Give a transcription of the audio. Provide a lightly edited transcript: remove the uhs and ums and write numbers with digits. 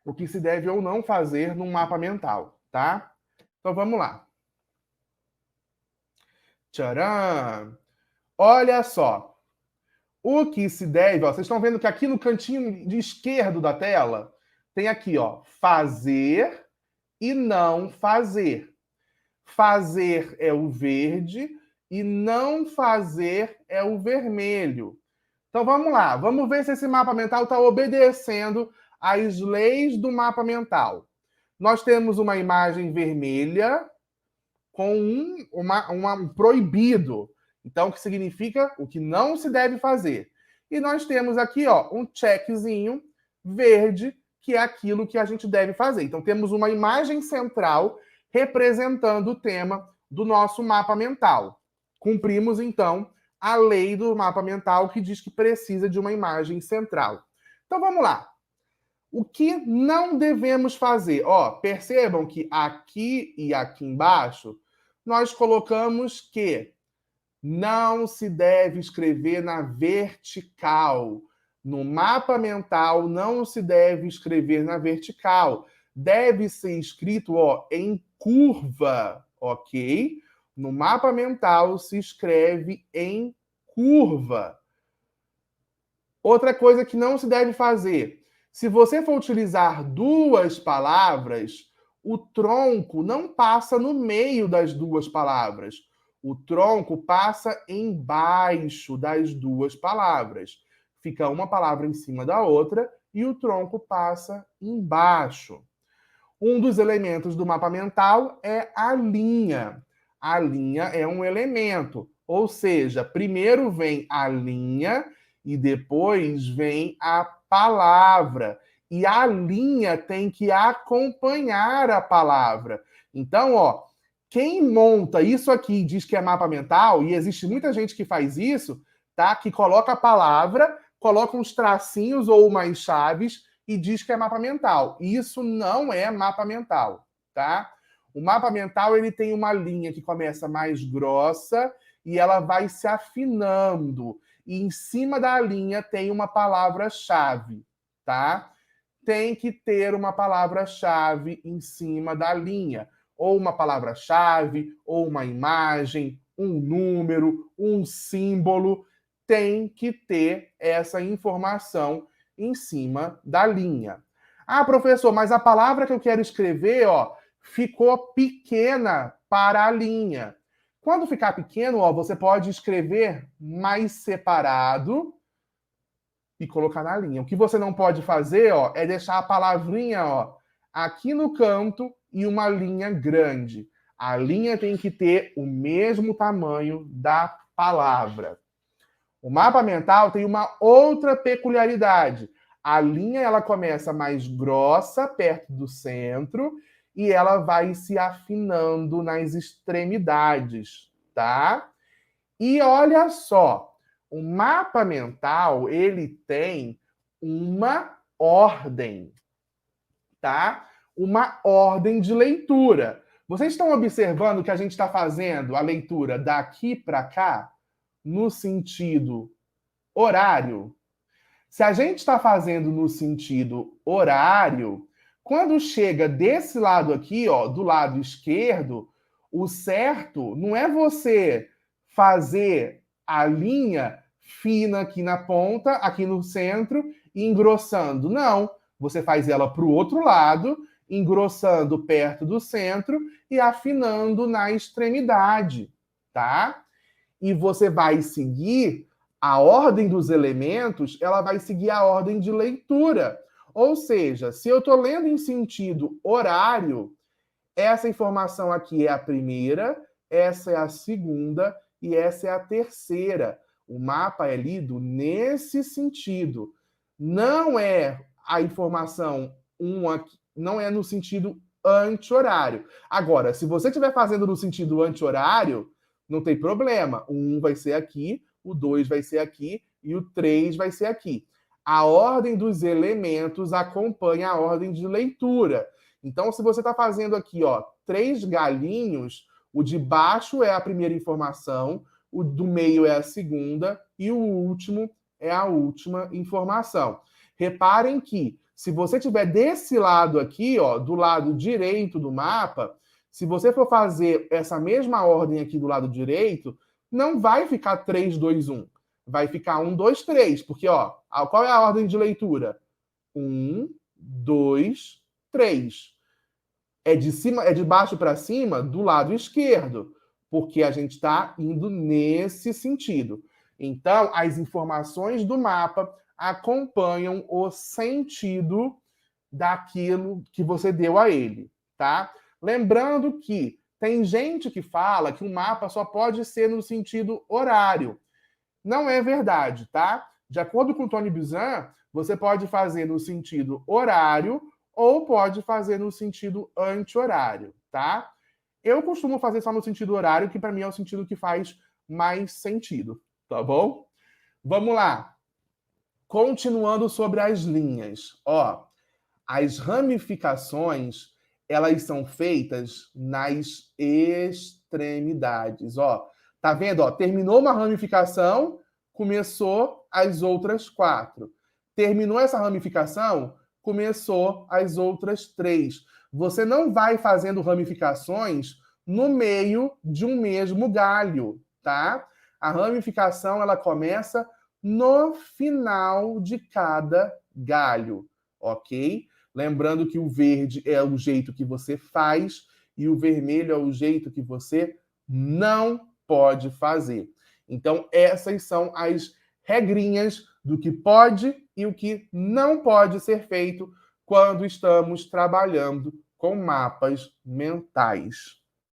o que se deve ou não fazer num mapa mental, tá? Então vamos lá. Tcharam! Olha só. O que se deve, ó, vocês estão vendo que aqui no cantinho de esquerdo da tela tem aqui, ó, fazer e não fazer. Fazer é o verde e não fazer é o vermelho. Então vamos lá, vamos ver se esse mapa mental está obedecendo às leis do mapa mental. Nós temos uma imagem vermelha com um proibido. Então, o que significa o que não se deve fazer. E nós temos aqui, ó, um checkzinho verde, que é aquilo que a gente deve fazer. Então, temos uma imagem central representando o tema do nosso mapa mental. Cumprimos, então, a lei do mapa mental que diz que precisa de uma imagem central. Então, vamos lá. O que não devemos fazer? Ó, percebam que aqui e aqui embaixo nós colocamos que não se deve escrever na vertical. No mapa mental não se deve escrever na vertical. Deve ser escrito, ó, em curva, ok? No mapa mental se escreve em curva. Outra coisa que não se deve fazer: se você for utilizar duas palavras, o tronco não passa no meio das duas palavras. O tronco passa embaixo das duas palavras. Fica uma palavra em cima da outra e o tronco passa embaixo. Um dos elementos do mapa mental é a linha. A linha é um elemento, ou seja, primeiro vem a linha e depois vem a palavra. E a linha tem que acompanhar a palavra. Então, ó, quem monta isso aqui e diz que é mapa mental, e existe muita gente que faz isso, tá? Que coloca a palavra, coloca uns tracinhos ou umas chaves e diz que é mapa mental. Isso não é mapa mental, tá? O mapa mental ele tem uma linha que começa mais grossa e ela vai se afinando. E em cima da linha tem uma palavra-chave, tá? Tem que ter uma palavra-chave em cima da linha. Ou uma palavra-chave, ou uma imagem, um número, um símbolo. Tem que ter essa informação em cima da linha. Ah, professor, mas a palavra que eu quero escrever, ó, ficou pequena para a linha. Quando ficar pequeno, ó, você pode escrever mais separado e colocar na linha. O que você não pode fazer, ó, é deixar a palavrinha, ó, aqui no canto e uma linha grande. A linha tem que ter o mesmo tamanho da palavra. O mapa mental tem uma outra peculiaridade. A linha ela começa mais grossa, perto do centro, e ela vai se afinando nas extremidades, tá? E olha só, o mapa mental, ele tem uma ordem, tá? Uma ordem de leitura. Vocês estão observando que a gente está fazendo a leitura daqui para cá no sentido horário? Se a gente está fazendo no sentido horário, quando chega desse lado aqui, ó, do lado esquerdo, o certo não é você fazer a linha fina aqui na ponta, aqui no centro, e engrossando. Não. Você faz ela para o outro lado, engrossando perto do centro e afinando na extremidade, tá? E você vai seguir a ordem dos elementos, ela vai seguir a ordem de leitura. Ou seja, se eu estou lendo em sentido horário, essa informação aqui é a primeira, essa é a segunda e essa é a terceira. O mapa é lido nesse sentido. Não é a informação não é no sentido anti-horário. Agora, se você estiver fazendo no sentido anti-horário, não tem problema. O 1 vai ser aqui, o 2 vai ser aqui e o 3 vai ser aqui. A ordem dos elementos acompanha a ordem de leitura. Então, se você está fazendo aqui, ó, 3 galinhos, o de baixo é a primeira informação, o do meio é a segunda e o último é a última informação. Reparem que Se você tiver desse lado aqui, ó, do lado direito do mapa, se você for fazer essa mesma ordem aqui do lado direito, não vai ficar 3, 2, 1. Vai ficar 1, 2, 3. Porque, ó, qual é a ordem de leitura? 1, 2, 3. É de baixo para cima do lado esquerdo, porque a gente está indo nesse sentido. Então, as informações do mapa acompanham o sentido daquilo que você deu a ele, tá? Lembrando que tem gente que fala que o mapa só pode ser no sentido horário. Não é verdade, tá? De acordo com o Tony Buzan, você pode fazer no sentido horário ou pode fazer no sentido anti-horário, tá? Eu costumo fazer só no sentido horário, que para mim é o sentido que faz mais sentido, tá bom? Vamos lá. Continuando sobre as linhas, ó, as ramificações, elas são feitas nas extremidades, ó. Tá vendo, ó? Terminou uma ramificação, começou as outras 4. Terminou essa ramificação, começou as outras 3. Você não vai fazendo ramificações no meio de um mesmo galho, tá? A ramificação, ela começa no final de cada galho, ok? Lembrando que o verde é o jeito que você faz e o vermelho é o jeito que você não pode fazer. Então, essas são as regrinhas do que pode e o que não pode ser feito quando estamos trabalhando com mapas mentais.